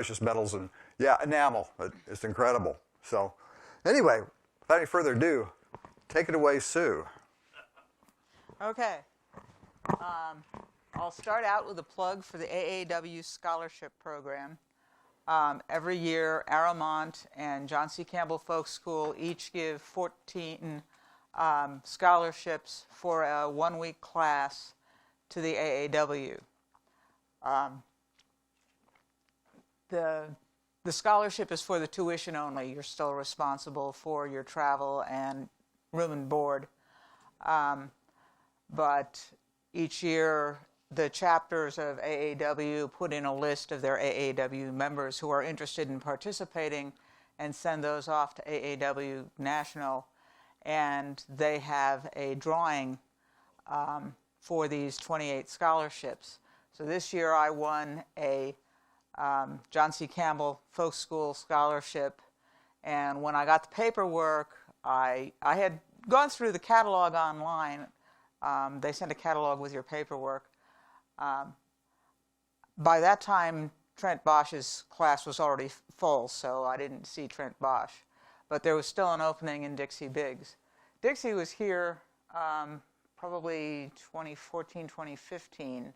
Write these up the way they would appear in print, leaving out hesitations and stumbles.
precious metals and, yeah, enamel. It's incredible. So anyway, without any further ado, take it away, Sue. Okay. I'll start out with a plug for the AAW Scholarship Program. Every year, Arrowmont and John C. Campbell Folk School each give 14 scholarships for a one-week class to the AAW. The scholarship is for the tuition only. You're still responsible for your travel and room and board. But each year, the chapters of AAW put in a list of their AAW members who are interested in participating and send those off to AAW National. And they have a drawing for these 28 scholarships. So this year I won a John C. Campbell Folk School scholarship. And when I got the paperwork, I had gone through the catalog online. They sent a catalog with your paperwork. By that time, Trent Bosch's class was already full, so I didn't see Trent Bosch. But there was still an opening in Dixie Biggs. Dixie was here probably 2014, 2015.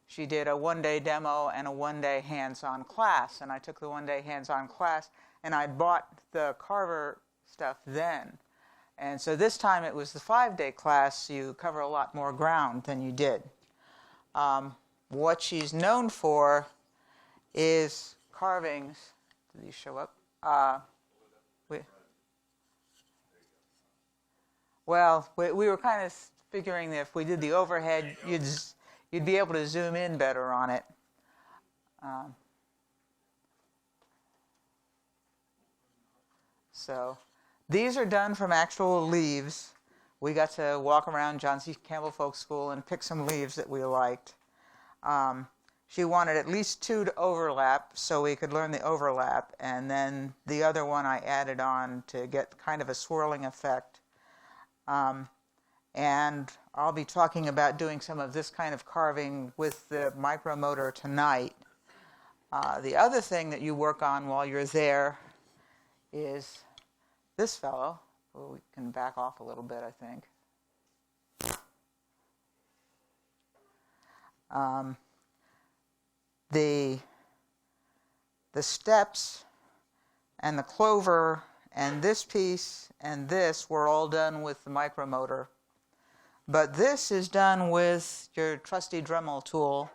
She did a one-day demo and a one-day hands-on class, and I took the one-day hands-on class, and I bought the Carver stuff then. And so this time it was the 5-day class, so you cover a lot more ground than you did. What she's known for is carvings. Do these show up? We were kind of figuring that if we did the overhead, you'd be able to zoom in better on it. So these are done from actual leaves. We got to walk around John C. Campbell Folk School and pick some leaves that we liked. She wanted at least 2 to overlap so we could learn the overlap, and then the other one I added on to get kind of a swirling effect. And I'll be talking about doing some of this kind of carving with the micromotor tonight. The other thing that you work on while you're there is this fellow. Well, we can back off a little bit, I think. The steps and the clover and this piece and this were all done with the micromotor. But this is done with your trusty Dremel tool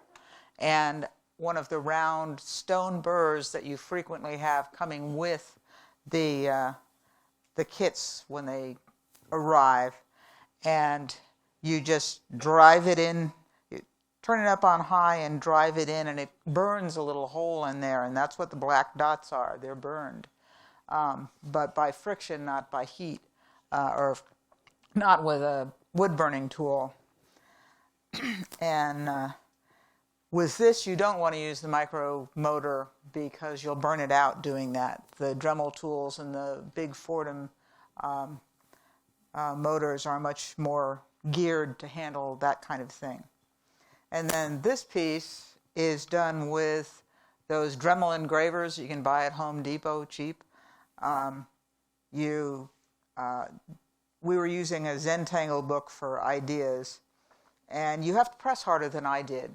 and one of the round stone burrs that you frequently have coming with the kits when they arrive. And you just drive it in, you turn it up on high and drive it in, and it burns a little hole in there, and that's what the black dots are. They're burned. But by friction, not by heat, or not with a wood-burning tool. And with this, you don't want to use the micromotor because you'll burn it out doing that. The Dremel tools and the big Fordham motors are much more geared to handle that kind of thing. And then this piece is done with those Dremel engravers you can buy at Home Depot cheap. We were using a Zentangle book for ideas, and you have to press harder than I did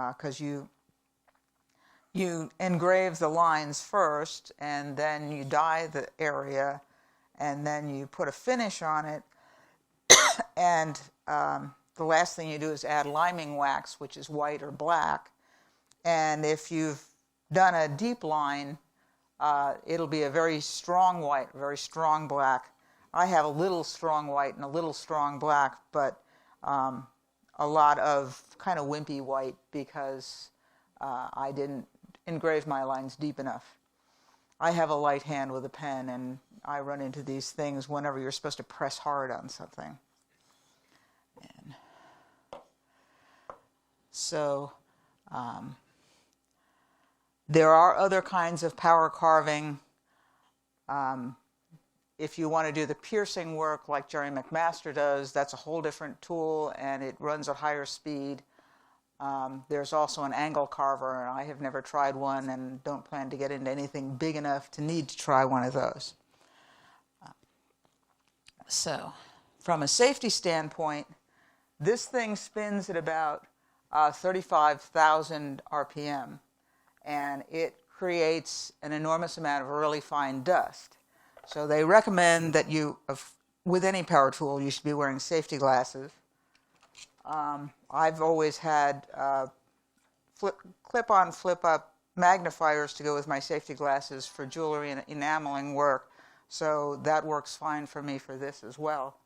because you engrave the lines first, and then you dye the area, and then you put a finish on it, and the last thing you do is add liming wax, which is white or black. And if you've done a deep line, it'll be a very strong white, very strong black. I have a little strong white and a little strong black, but a lot of kind of wimpy white because I didn't engrave my lines deep enough. I have a light hand with a pen, and I run into these things whenever you're supposed to press hard on something. And so there are other kinds of power carving. If you want to do the piercing work like Jerry McMaster does, that's a whole different tool, and it runs at higher speed. There's also an angle carver, and I have never tried one and don't plan to get into anything big enough to need to try one of those. So, from a safety standpoint, this thing spins at about 35,000 RPM, and it creates an enormous amount of really fine dust. So they recommend that you, with any power tool, you should be wearing safety glasses. I've always had clip-on, flip-up magnifiers to go with my safety glasses for jewelry and enameling work, so that works fine for me for this as well.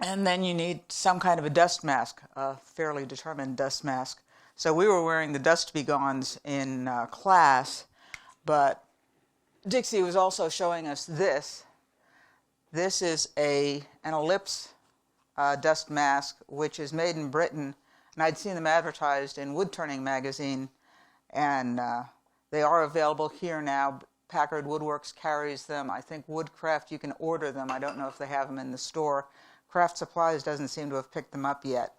And then you need some kind of a dust mask, a fairly determined dust mask. So we were wearing the dust begons in class, but Dixie was also showing us this. This is an ellipse dust mask, which is made in Britain, and I'd seen them advertised in Woodturning magazine, and they are available here now. Packard Woodworks carries them. I think Woodcraft, you can order them. I don't know if they have them in the store. Craft Supplies doesn't seem to have picked them up yet.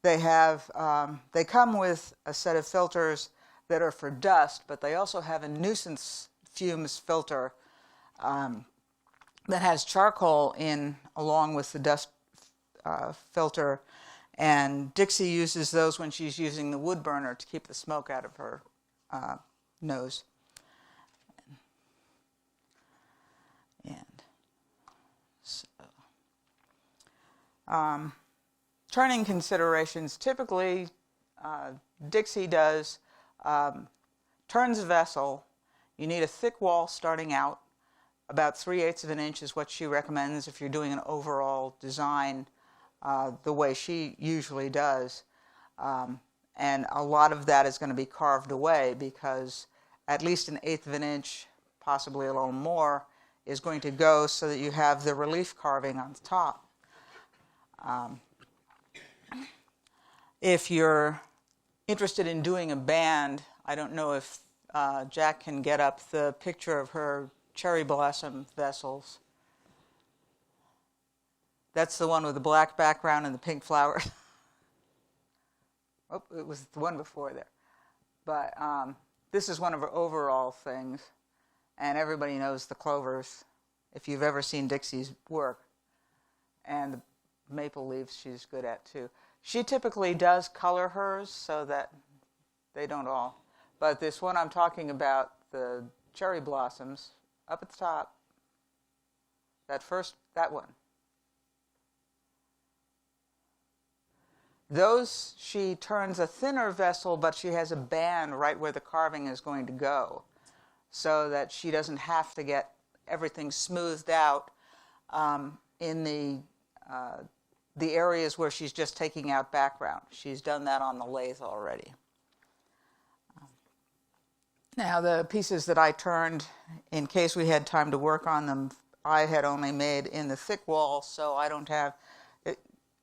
They come with a set of filters that are for dust, but they also have a nuisance fumes filter that has charcoal in along with the dust filter, and Dixie uses those when she's using the wood burner to keep the smoke out of her nose. And so, turning considerations, typically Dixie does turns a vessel. You need a thick wall starting out. About 3/8 of an inch is what she recommends if you're doing an overall design the way she usually does. And a lot of that is going to be carved away because at least 1/8 of an inch, possibly a little more, is going to go so that you have the relief carving on the top. If you're interested in doing a band, I don't know if Jack can get up the picture of her cherry blossom vessels. That's the one with the black background and the pink flowers. Oh, it was the one before there. But this is one of her overall things, and everybody knows the clovers if you've ever seen Dixie's work. And the maple leaves she's good at too. She typically does color hers so that they don't all. But this one I'm talking about, the cherry blossoms, up at the top, that one. Those, she turns a thinner vessel, but she has a band right where the carving is going to go so that she doesn't have to get everything smoothed out in the areas where she's just taking out background. She's done that on the lathe already. Now, the pieces that I turned, in case we had time to work on them, I had only made in the thick wall, so I don't have...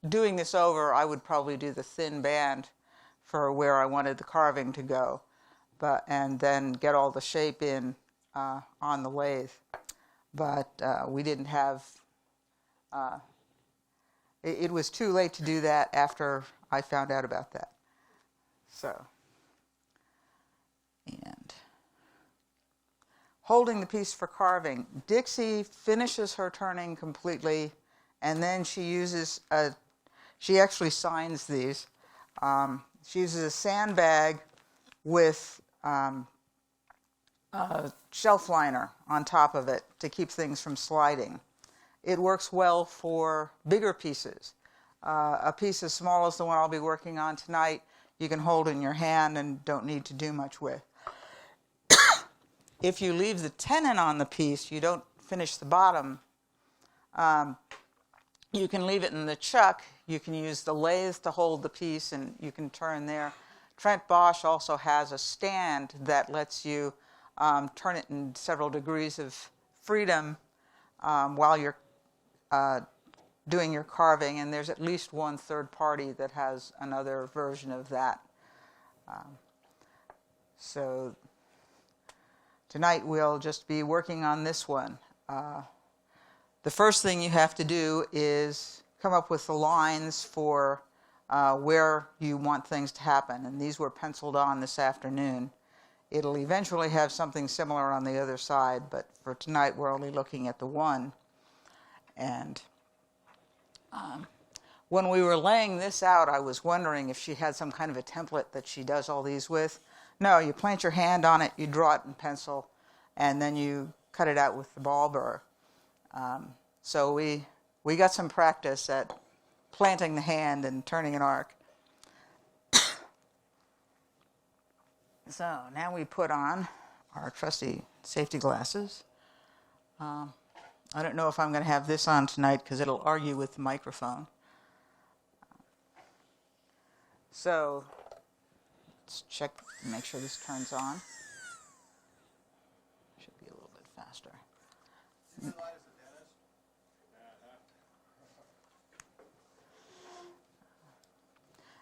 Doing this over, I would probably do the thin band for where I wanted the carving to go, and then get all the shape in on the lathe. But we didn't have... It was too late to do that after I found out about that. So, and holding the piece for carving. Dixie finishes her turning completely, and then she uses she actually signs these. She uses a sandbag with a shelf liner on top of it to keep things from sliding. It works well for bigger pieces. A piece as small as the one I'll be working on tonight, you can hold in your hand and don't need to do much with. If you leave the tenon on the piece, you don't finish the bottom. You can leave it in the chuck. You can use the lathe to hold the piece, and you can turn there. Trent Bosch also has a stand that lets you turn it in several degrees of freedom while you're doing your carving, and there's at least one third party that has another version of that. So tonight we'll just be working on this one. The first thing you have to do is come up with the lines for where you want things to happen. And these were penciled on this afternoon. It'll eventually have something similar on the other side, but for tonight we're only looking at the one. And when we were laying this out, I was wondering if she had some kind of a template that she does all these with. No, you plant your hand on it, you draw it in pencil, and then you cut it out with the ball burr. So we got some practice at planting the hand and turning an arc. So now we put on our trusty safety glasses. I don't know if I'm going to have this on tonight because it'll argue with the microphone. So let's check, make sure this turns on. Should be a little bit faster.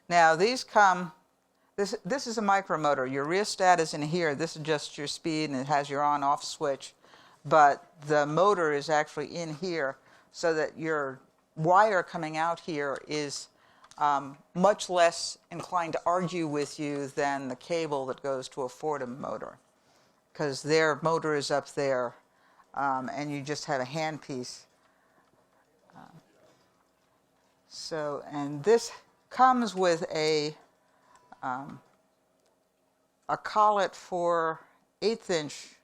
Now these come, this is a micromotor. Your rheostat is in here. This adjusts your speed and it has your on-off switch. But the motor is actually in here so that your wire coming out here is much less inclined to argue with you than the cable that goes to a Fordham motor, because their motor is up there and you just have a handpiece. And this comes with a collet for 1/8 inch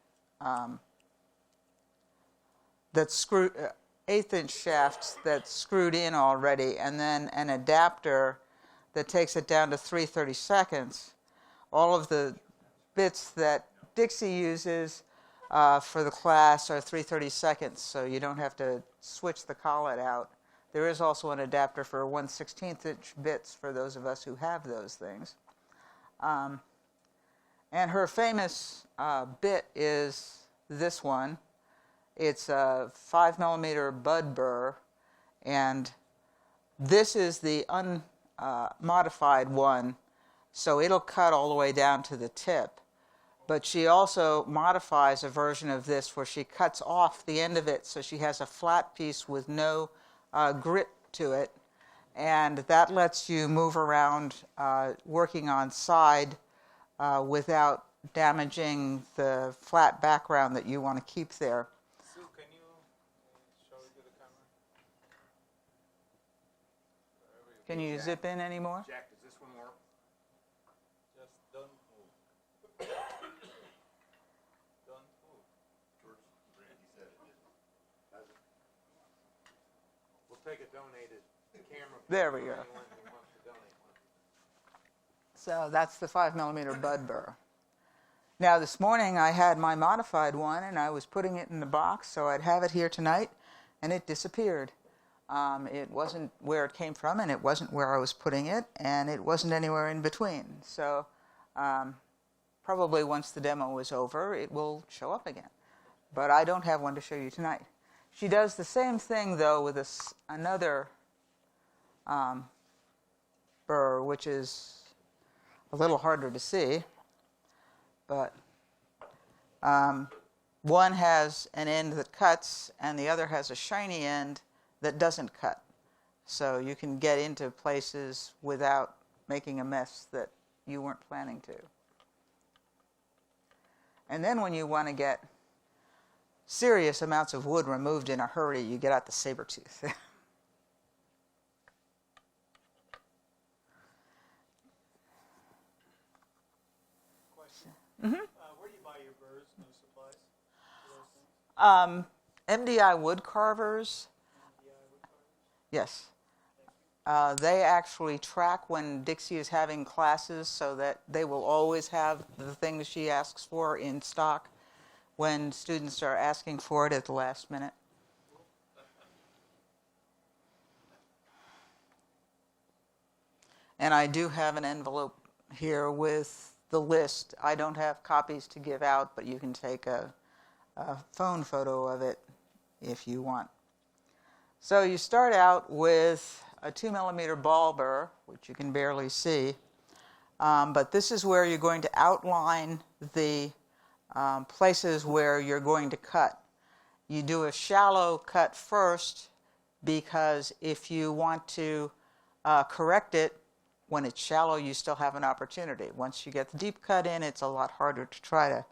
that's screwed, 1/8 inch shafts that's screwed in already, and then an adapter that takes it down to 3/32. All of the bits that Dixie uses for the class are 3/32, so you don't have to switch the collet out. There is also an adapter for 1/16 inch bits for those of us who have those things. And her famous bit is this one. It's a 5mm bud burr, and this is the unmodified one, so it'll cut all the way down to the tip. But she also modifies a version of this where she cuts off the end of it so she has a flat piece with no grit to it, and that lets you move around working on side without damaging the flat background that you want to keep there. Sue, can you show it to the camera? Can you zip in anymore? Jack, does this one work? Just don't move. Don't move. Randy said it didn't. We'll take a donated camera. There we go. Anyone who wants to donate one. So that's the 5mm bud burr. Now this morning I had my modified one and I was putting it in the box so I'd have it here tonight, and it disappeared. It wasn't where it came from, and it wasn't where I was putting it, and it wasn't anywhere in between. So probably once the demo is over it will show up again. But I don't have one to show you tonight. She does the same thing though with another burr, which is a little harder to see. But one has an end that cuts, and the other has a shiny end that doesn't cut. So you can get into places without making a mess that you weren't planning to. And then when you want to get serious amounts of wood removed in a hurry, you get out the saber tooth. Mm-hmm. Where do you buy your burrs and your supplies? MDI wood carvers. Yes. They actually track when Dixie is having classes so that they will always have the things she asks for in stock when students are asking for it at the last minute. And I do have an envelope here with the list. I don't have copies to give out, but you can take a phone photo of it if you want. So you start out with a 2mm ball burr, which you can barely see, but this is where you're going to outline the places where you're going to cut. You do a shallow cut first, because if you want to correct it, when it's shallow, you still have an opportunity. Once you get the deep cut in, it's a lot harder to try to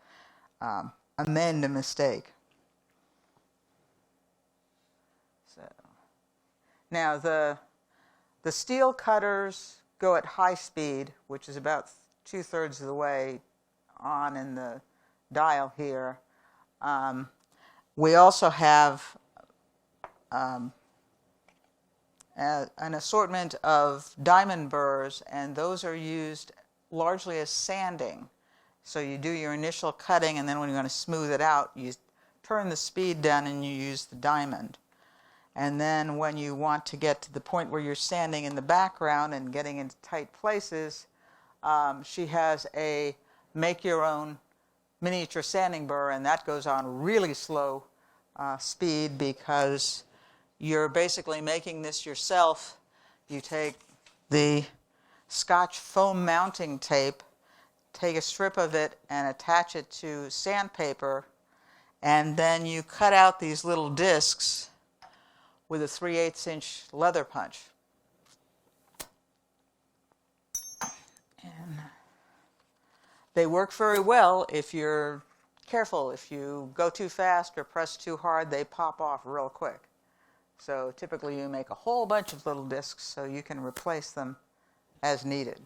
amend a mistake. So now the steel cutters go at high speed, which is about 2/3 of the way on in the dial here. We also have an assortment of diamond burrs, and those are used largely as sanding. So you do your initial cutting, and then when you're going to smooth it out, you turn the speed down and you use the diamond. And then when you want to get to the point where you're sanding in the background and getting into tight places, she has a make-your-own miniature sanding burr, and that goes on really slow speed because you're basically making this yourself. You take the Scotch foam mounting tape, take a strip of it and attach it to sandpaper, and then you cut out these little discs with a 3/8" leather punch. And they work very well if you're careful. If you go too fast or press too hard, they pop off real quick. So typically you make a whole bunch of little discs so you can replace them as needed.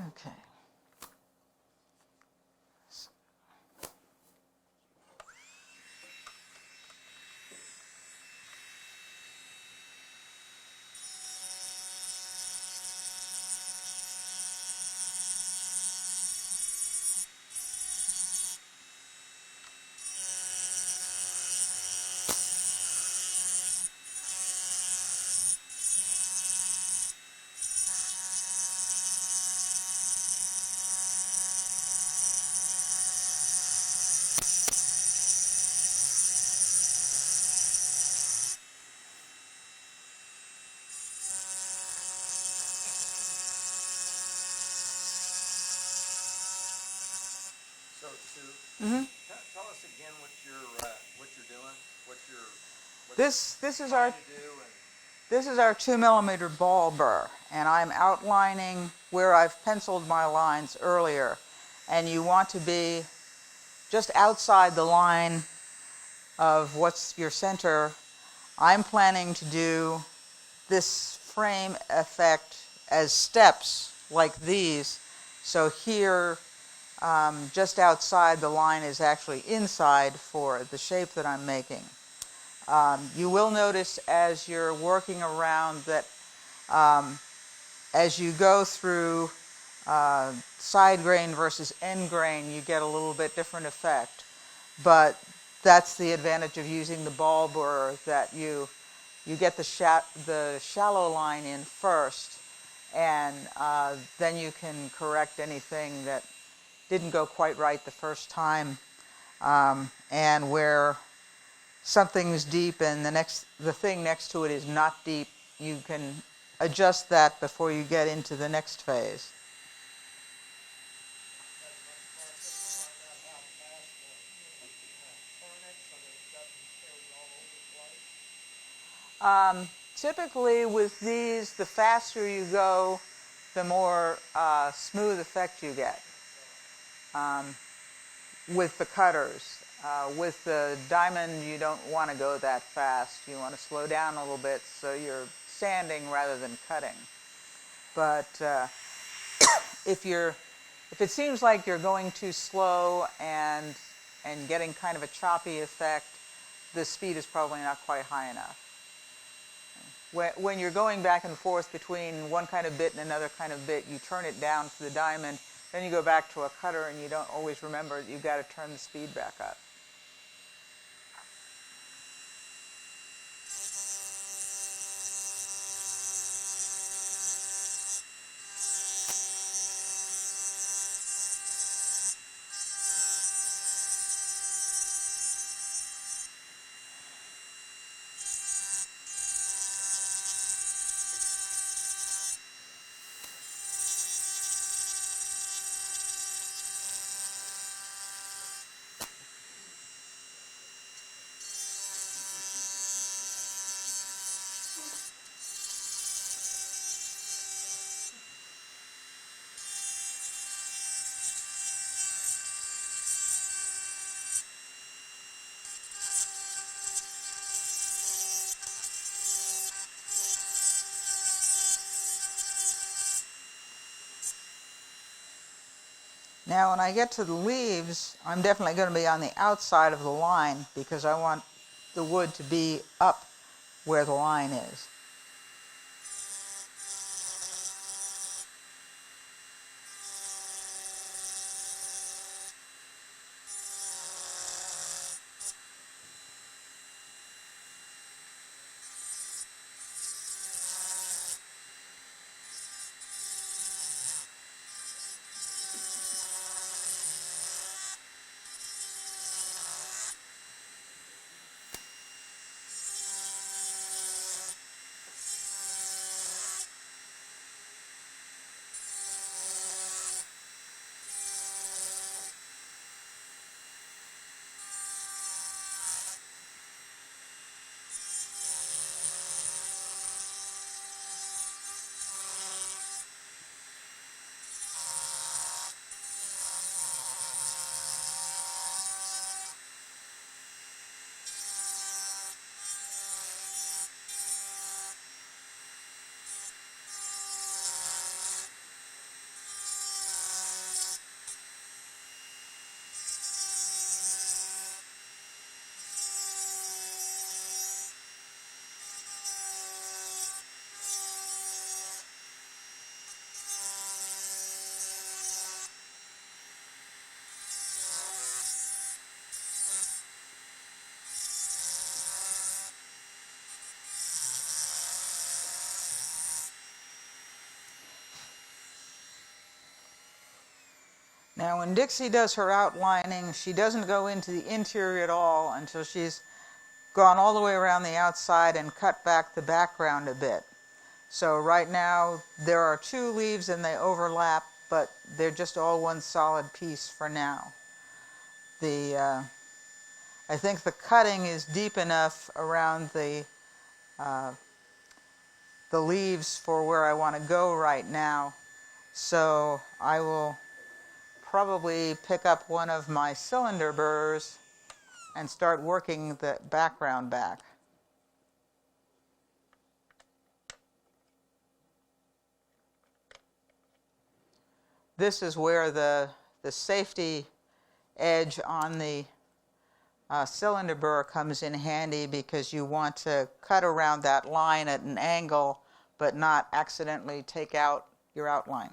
Okay. So, Sue, tell us again what you're doing, what This is you're our trying to do, and This is our 2mm ball burr, and I'm outlining where I've penciled my lines earlier. And you want to be just outside the line of what's your center. I'm planning to do this frame effect as steps like these. So here, just outside the line is actually inside for the shape that I'm making. You will notice as you're working around that as you go through side grain versus end grain, you get a little bit different effect. But that's the advantage of using the ball burr, that you get the shallow line in first, and then you can correct anything that didn't go quite right the first time, and where something's deep and the thing next to it is not deep, you can adjust that before you get into the next phase. Typically with these, the faster you go, the more smooth effect you get with the cutters. With the diamond, you don't want to go that fast. You want to slow down a little bit so you're sanding rather than cutting. But if it seems like you're going too slow and getting kind of a choppy effect, the speed is probably not quite high enough. When you're going back and forth between one kind of bit and another kind of bit, you turn it down for the diamond, then you go back to a cutter and you don't always remember you've got to turn the speed back up. Now when I get to the leaves, I'm definitely going to be on the outside of the line because I want the wood to be up where the line is. Now when Dixie does her outlining, she doesn't go into the interior at all until she's gone all the way around the outside and cut back the background a bit. So right now there are two leaves and they overlap, but they're just all one solid piece for now. I think the cutting is deep enough around the leaves for where I want to go right now. So I will probably pick up one of my cylinder burrs and start working the background back. This is where the safety edge on the cylinder burr comes in handy because you want to cut around that line at an angle but not accidentally take out your outline.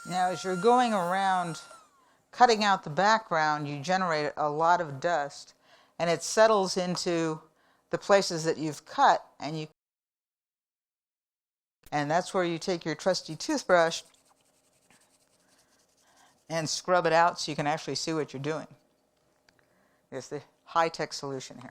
Now, as you're going around cutting out the background, you generate a lot of dust, and it settles into the places that you've cut, and that's where you take your trusty toothbrush and scrub it out so you can actually see what you're doing. It's the high-tech solution here.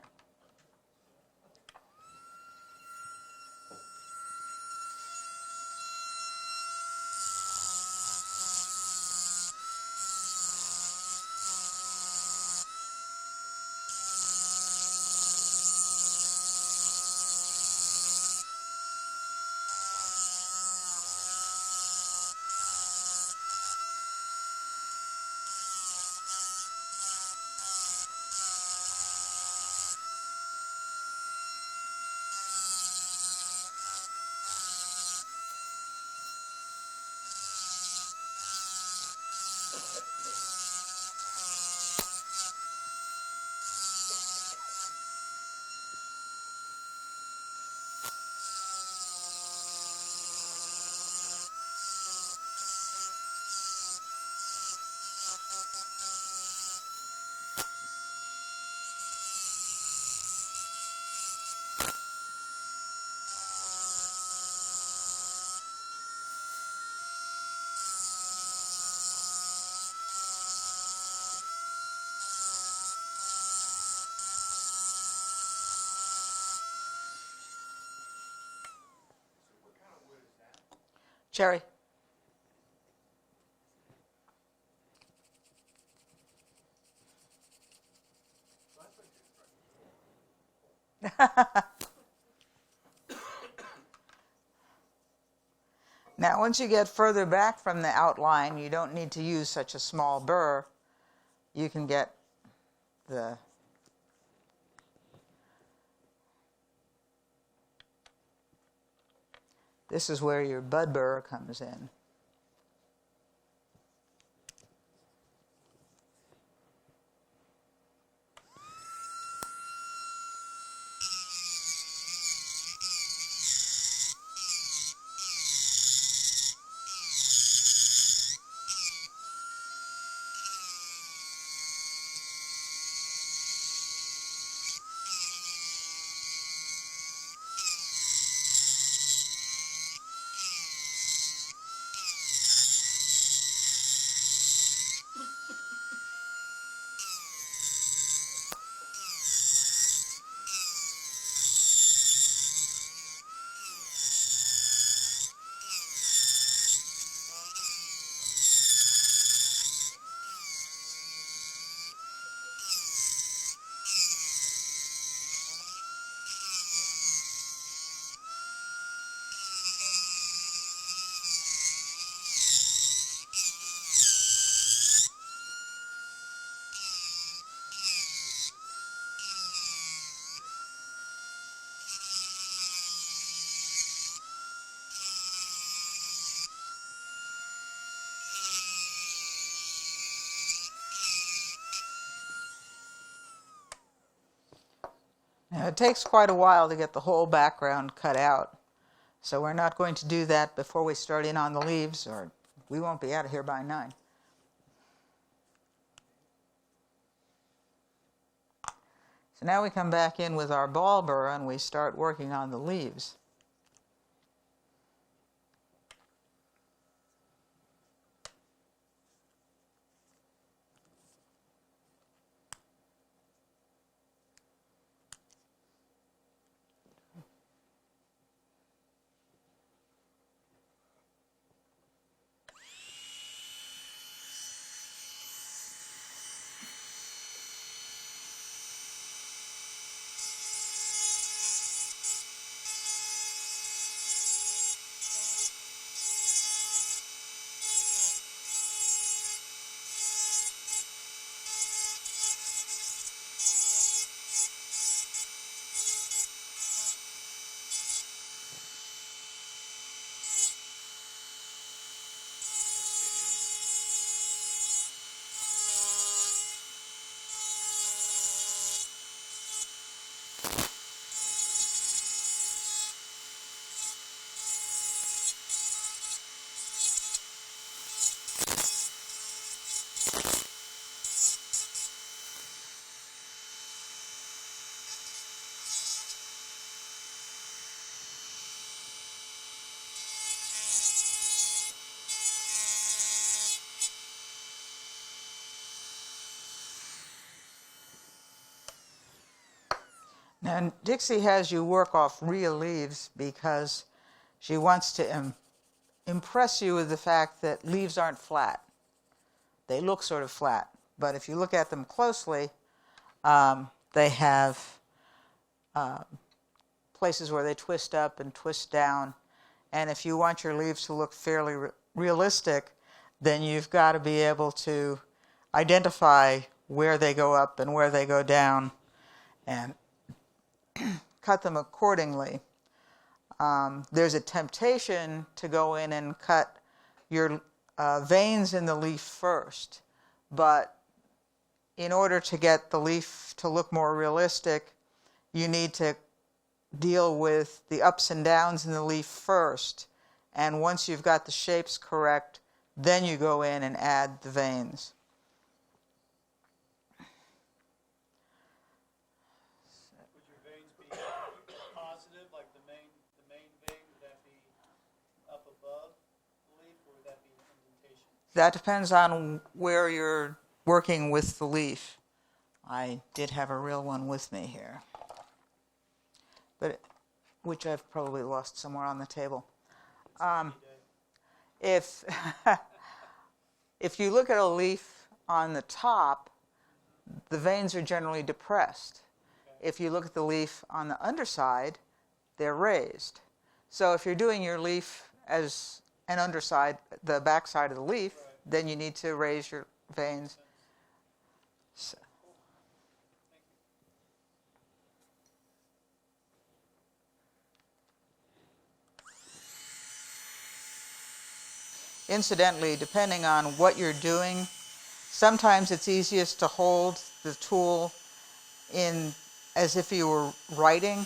Sherry? Now, once you get further back from the outline, you don't need to use such a small burr. You can get the this is where your bud burr comes in. Now, it takes quite a while to get the whole background cut out, so we're not going to do that before we start in on the leaves, or we won't be out of here by 9. So now we come back in with our ball burr and we start working on the leaves. Now, Dixie has you work off real leaves because she wants to impress you with the fact that leaves aren't flat. They look sort of flat, but if you look at them closely, they have places where they twist up and twist down. And if you want your leaves to look fairly realistic, then you've got to be able to identify where they go up and where they go down and cut them accordingly. There's a temptation to go in and cut your veins in the leaf first, but in order to get the leaf to look more realistic, you need to deal with the ups and downs in the leaf first, and once you've got the shapes correct, then you go in and add the veins. Would your veins be positive, like the main vein, would that be up above the leaf, or would that be indentation? That depends on where you're working with the leaf. I did have a real one with me here, but which I've probably lost somewhere on the table. If if you look at a leaf on the top, the veins are generally depressed. If you look at the leaf on the underside, they're raised. So if you're doing your leaf as an underside, the backside of the leaf, then you need to raise your veins. So. Incidentally, depending on what you're doing, sometimes it's easiest to hold the tool in as if you were writing,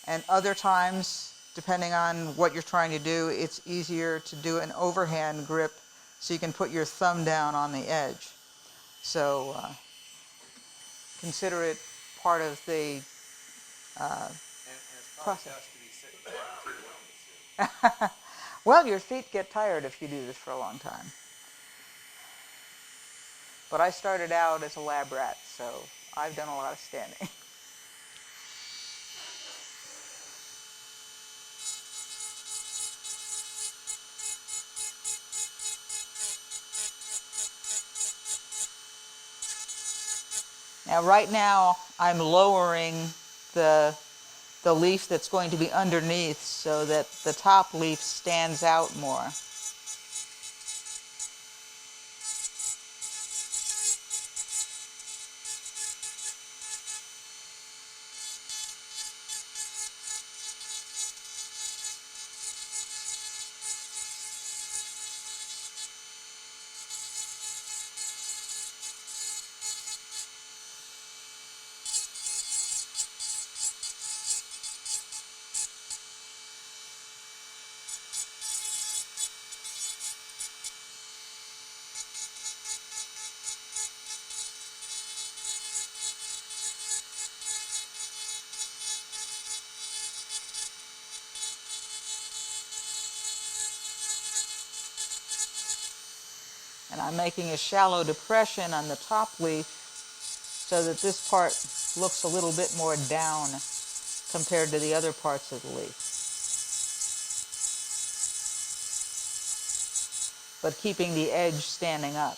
and other times, depending on what you're trying to do, it's easier to do an overhand grip so you can put your thumb down on the edge. So consider it part of the And it's probably process. best to be sitting down too, don't you? Well, your feet get tired if you do this for a long time. But I started out as a lab rat, so I've done a lot of standing. Now, right now, I'm lowering the leaf that's going to be underneath so that the top leaf stands out more. And I'm making a shallow depression on the top leaf so that this part looks a little bit more down compared to the other parts of the leaf. But keeping the edge standing up.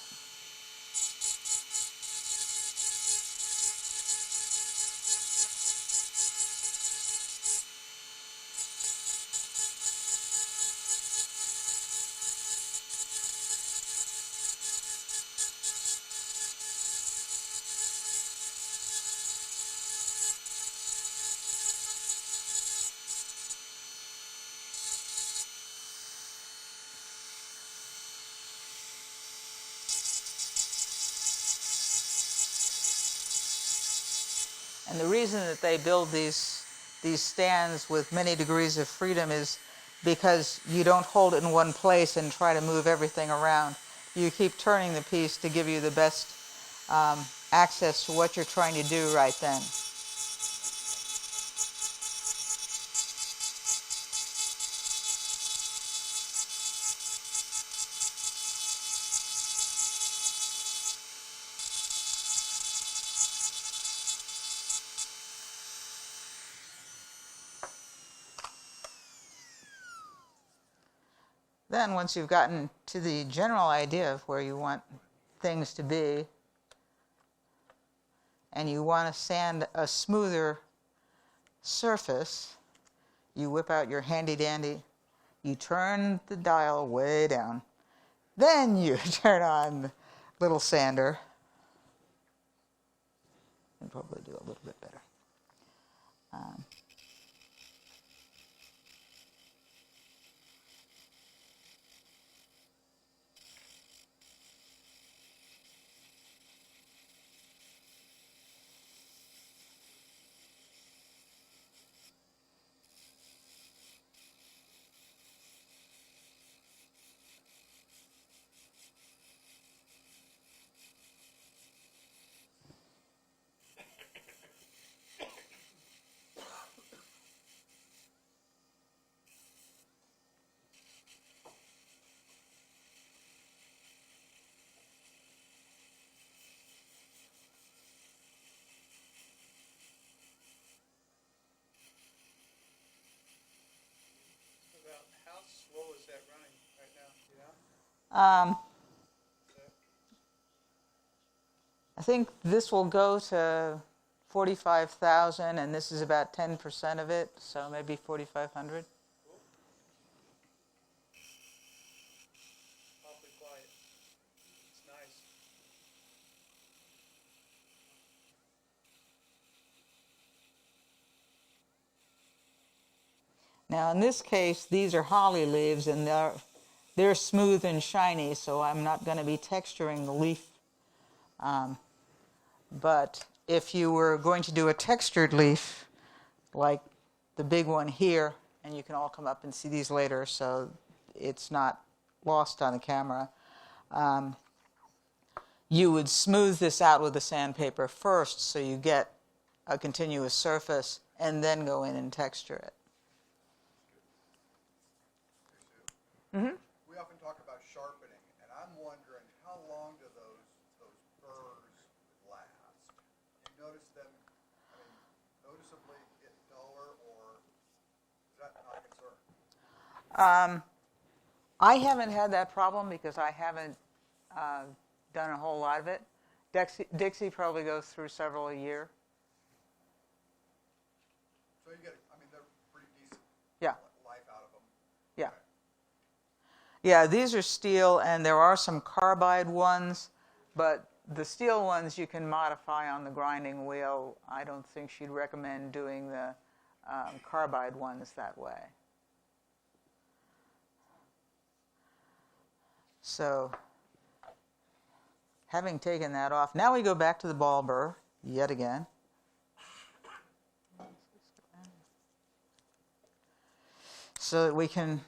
And the reason that they build these stands with many degrees of freedom is because you don't hold it in one place and try to move everything around. You keep turning the piece to give you the best access to what you're trying to do right then. Then once you've gotten to the general idea of where you want things to be, and you want to sand a smoother surface, you whip out your handy dandy, you turn the dial way down, then you turn on the little sander, and probably do a little bit better. I think this will go to 45,000, and this is about 10% of it, so maybe 4,500. Awfully quiet. It's nice. Now, in this case, these are holly leaves, and they're smooth and shiny, so I'm not going to be texturing the leaf. But if you were going to do a textured leaf, like the big one here, and you can all come up and see these later, so it's not lost on the camera, you would smooth this out with the sandpaper first so you get a continuous surface, and then go in and texture it. We often talk about sharpening, and I'm wondering how long do those burrs last? You notice them, I mean, noticeably get duller, or is that not a concern? I haven't had that problem because I haven't done a whole lot of it. Dixie probably goes through several a year. So you get, I mean, they're pretty decent Yeah. life out of them. Yeah. Yeah, these are steel, and there are some carbide ones, but the steel ones you can modify on the grinding wheel. I don't think she'd recommend doing the carbide ones that way. So, having taken that off, now we go back to the ball burr yet again. So that we can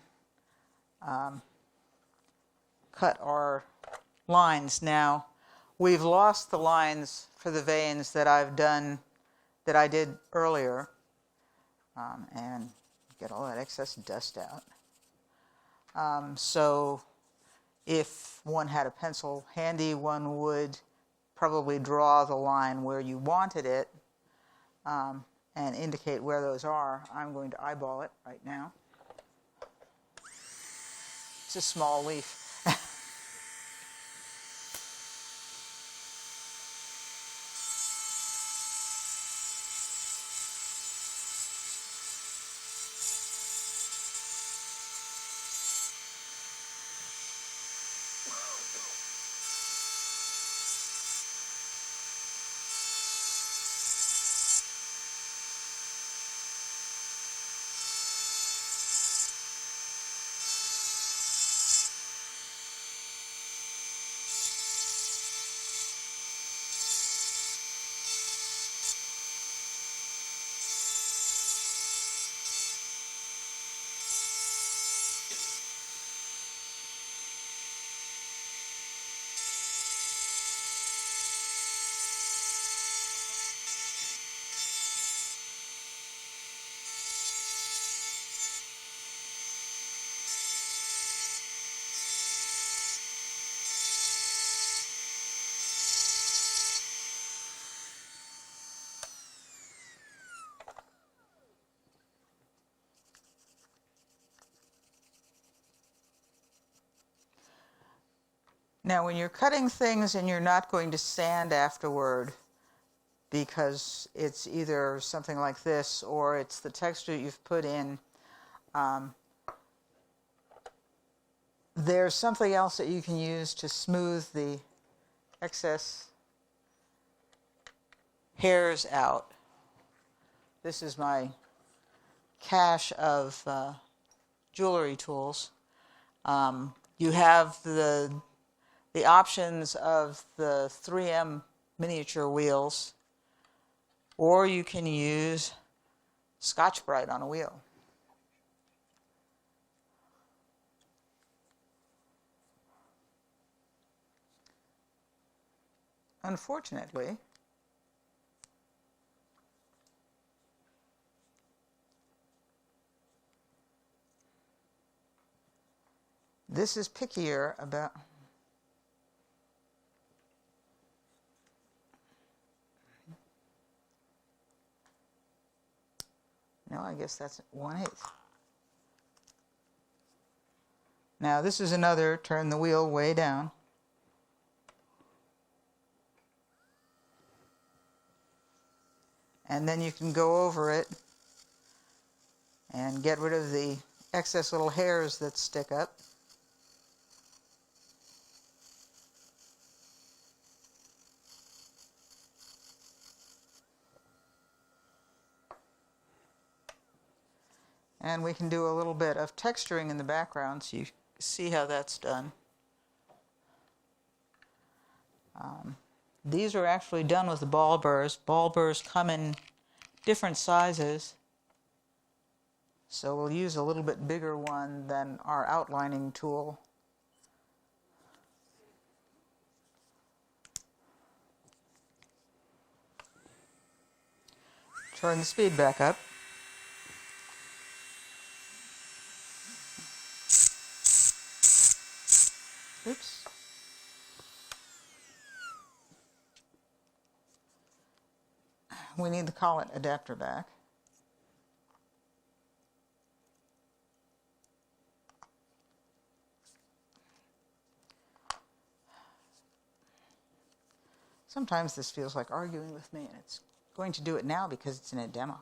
cut our lines. Now, we've lost the lines for the veins that I did earlier, and get all that excess dust out. So if one had a pencil handy, one would probably draw the line where you wanted it and indicate where those are. I'm going to eyeball it right now. It's a small leaf. Now, when you're cutting things and you're not going to sand afterward because it's either something like this or it's the texture you've put in, there's something else that you can use to smooth the excess hairs out. This is my cache of jewelry tools. You have the options of the 3M miniature wheels, or you can use Scotch-Brite on a wheel. Unfortunately, this is pickier about... No, I guess that's 1/8. Now this is another turn the wheel way down. And then you can go over it and get rid of the excess little hairs that stick up. And we can do a little bit of texturing in the background so you see how that's done. These are actually done with the ball burrs. Ball burrs come in different sizes, so we'll use a little bit bigger one than our outlining tool. Turn the speed back up. Oops. We need the collet adapter back. Sometimes this feels like arguing with me, and it's going to do it now because it's in a demo.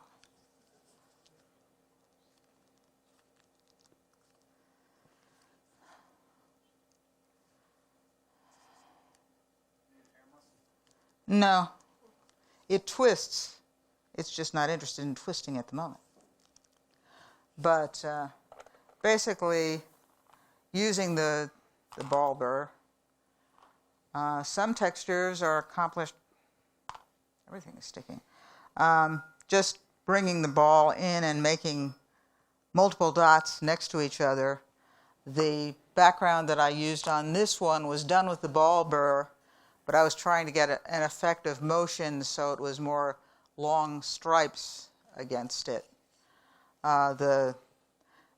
No. It twists. It's just not interested in twisting at the moment. But basically, using the ball burr, some textures are accomplished. Everything is sticking. Just bringing the ball in and making multiple dots next to each other. The background that I used on this one was done with the ball burr, but I was trying to get an effect of motion so it was more long stripes against it.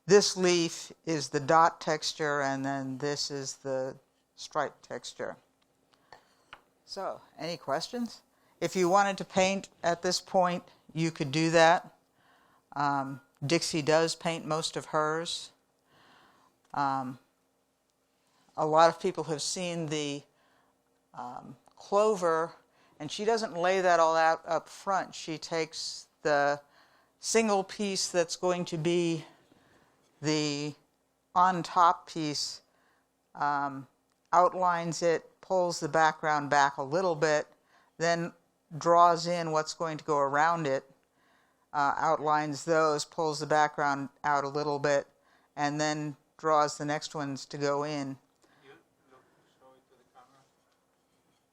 This leaf is the dot texture, and then this is the stripe texture. So, any questions? If you wanted to paint at this point, you could do that. Dixie does paint most of hers. A lot of people have seen the clover, and she doesn't lay that all out up front. She takes the single piece that's going to be the on top piece, outlines it, pulls the background back a little bit, then draws in what's going to go around it, outlines those, pulls the background out a little bit, and then draws the next ones to go in.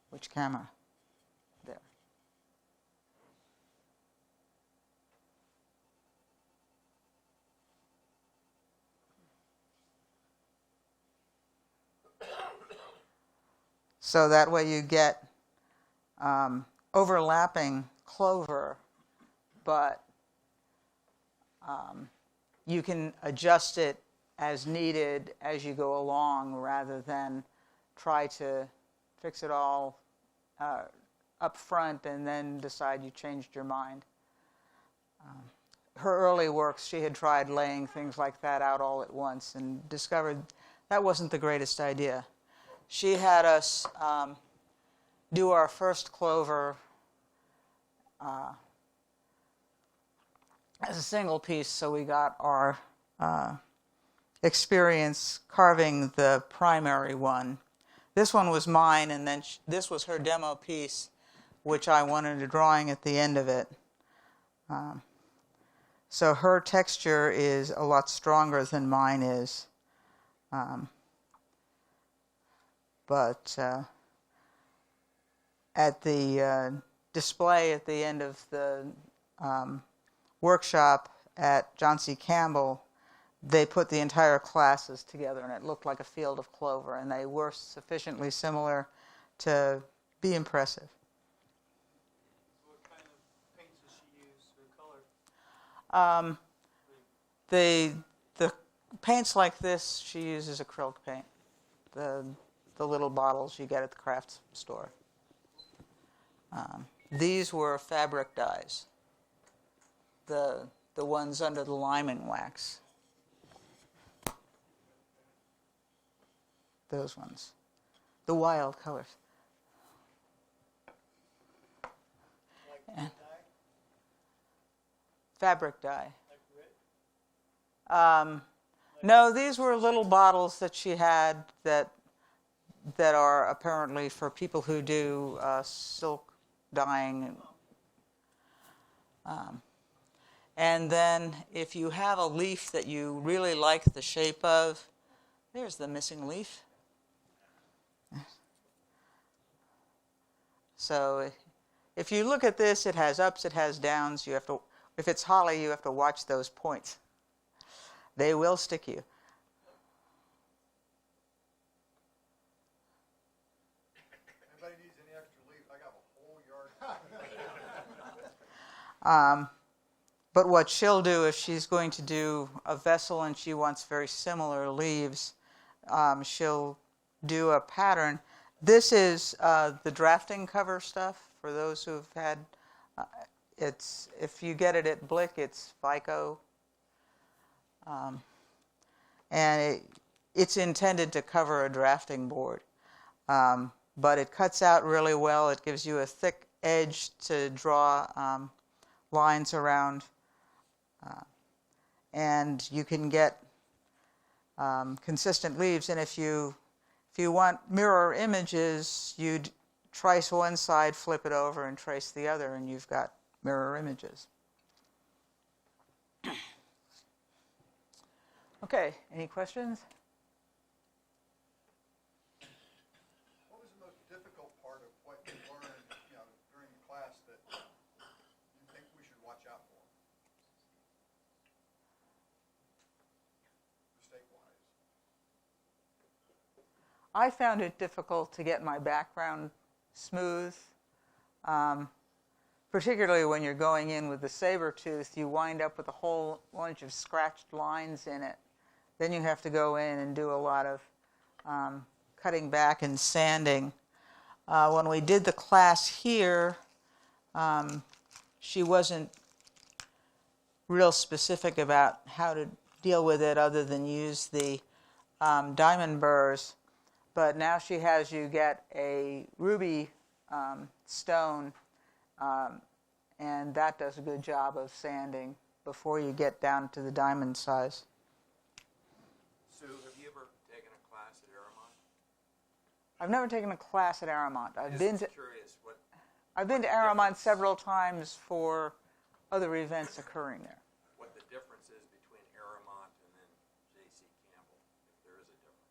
Which camera? There. So that way you get overlapping clover, but you can adjust it as needed as you go along rather than try to fix it all up front and then decide you changed your mind. Her early works, she had tried laying things like that out all at once and discovered that wasn't the greatest idea. She had us do our first clover as a single piece, so we got our experience carving the primary one. This one was mine, and then this was her demo piece, which I wanted a drawing at the end of it. So her texture is a lot stronger than mine is. But at the display at the end of the workshop at John C. Campbell, they put the entire classes together, and it looked like a field of clover, and they were sufficiently similar to be impressive. What kind of paints does she use for color? The paints like this, she uses acrylic paint, the little bottles you get at the craft store. These were fabric dyes, the ones under the liming wax. those ones, the wild colors. Like Yeah. dye, Fabric dye. like red. No, these were little bottles that she had that are apparently for people who do silk dyeing. And then if you have a leaf that you really like the shape of, there's the missing leaf. So if you look at this, it has ups, it has downs. You have to, if it's holly, you have to watch those points. They will stick you. Anybody needs any extra leaf? I got a whole yard. But what she'll do if she's going to do a vessel and she wants very similar leaves, she'll do a pattern. This is the drafting cover stuff for those who've had. It's if you get it at Blick, it's FICO, and it's intended to cover a drafting board. But it cuts out really well. It gives you a thick edge to draw lines around. And you can get consistent leaves. And if you want mirror images, you trace one side, flip it over, and trace the other, and you've got mirror images. Okay, any questions? What was the most difficult part of what you learned, during the class that you think we should watch out for? Mistake-wise. I found it difficult to get my background smooth, particularly when you're going in with the saber tooth. You wind up with a whole bunch of scratched lines in it. Then you have to go in and do a lot of cutting back and sanding. When we did the class here, she wasn't real specific about how to deal with it other than use the diamond burrs. But now she has you get a ruby stone, and that does a good job of sanding before you get down to the diamond size. Sue, have you ever taken a class at Aramont? I've never taken a class at Aramont. I've been to Aramont several times for other events occurring there. What the difference is between Aramont and then J.C. Campbell, if there is a difference.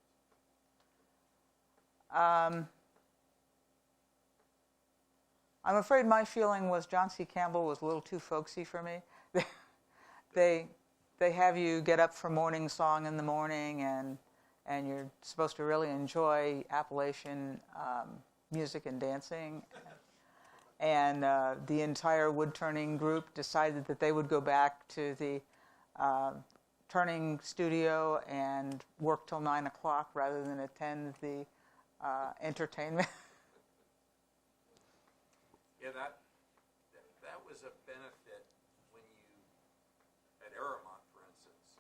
I'm afraid my feeling was John C. Campbell was a little too folksy for me. They have you get up for morning song in the morning, and you're supposed to really enjoy Appalachian music and dancing. And the entire wood turning group decided that they would go back to the turning studio and work till 9 o'clock rather than attend the entertainment. Yeah, that was a benefit when you, at Aramont, for instance,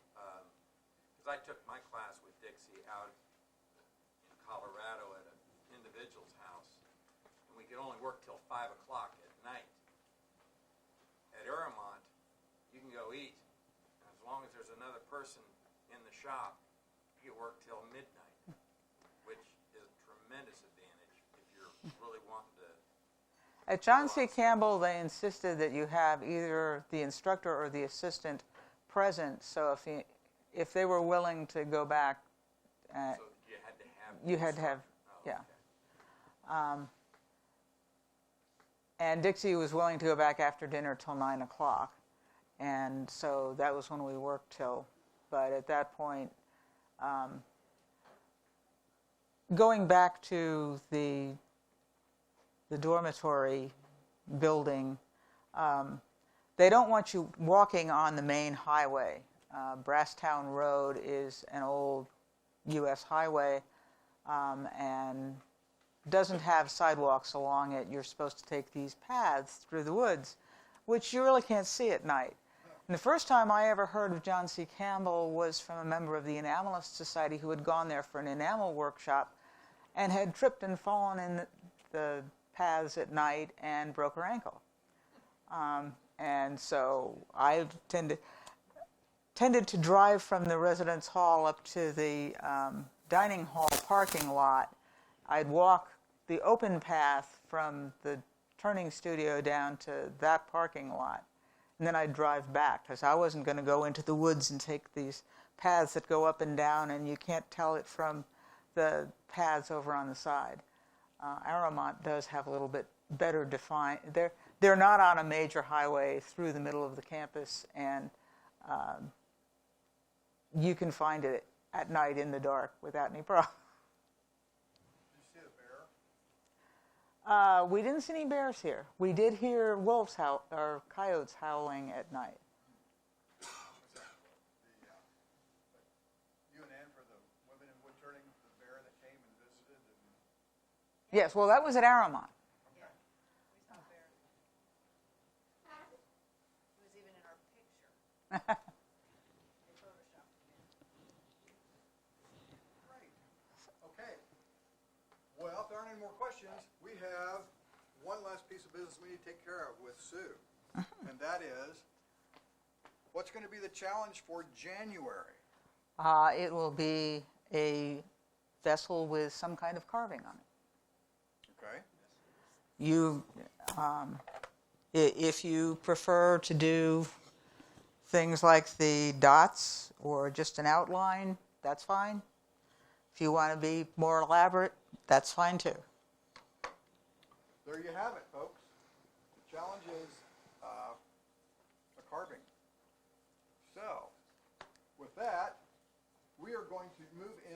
because I took my class with Dixie out in Colorado at an individual's house, and we could only work till 5 o'clock at night. At Aramont, you can go eat, and as long as there's another person in the shop, you can work till midnight, which is a tremendous advantage if you're really wanting to. At John C. Campbell, they insisted that you have either the instructor or the assistant present. So if they were willing to go back, So you had to have. you had to have, yeah. Okay. And Dixie was willing to go back after dinner till 9 o'clock, and so that was when we worked till. But at that point, going back to the dormitory building, they don't want you walking on the main highway. Brasstown Road is an old U.S. highway and doesn't have sidewalks along it. You're supposed to take these paths through the woods, which you really can't see at night. And the first time I ever heard of John C. Campbell was from a member of the Enamelist Society who had gone there for an enamel workshop and had tripped and fallen in the paths at night and broke her ankle. And so I tended to drive from the residence hall up to the dining hall parking lot. I'd walk the open path from the turning studio down to that parking lot. And then I'd drive back because I wasn't going to go into the woods and take these paths that go up and down and you can't tell it from the paths over on the side. Aramont does have a little bit better defined. They're not on a major highway through the middle of the campus, and you can find it at night in the dark without any problem. Did you see a bear? We didn't see any bears here. We did hear wolves howl or coyotes howling at night. You and Ann for the women in woodturning, the bear that came and visited, and Yes, well, that was at Aramont. Yeah, we saw a bear. He was even in our picture. They photoshopped him in. great. Okay. Well, if there aren't any more questions, we have one last piece of business we need to take care of with Sue. And that is, what's going to be the challenge for January? It will be a vessel with some kind of carving on it. Okay. You, if you prefer to do things like the dots or just an outline, that's fine. If you want to be more elaborate, that's fine too. There you have it, folks. The challenge is a carving. So, with that, we are going to move in.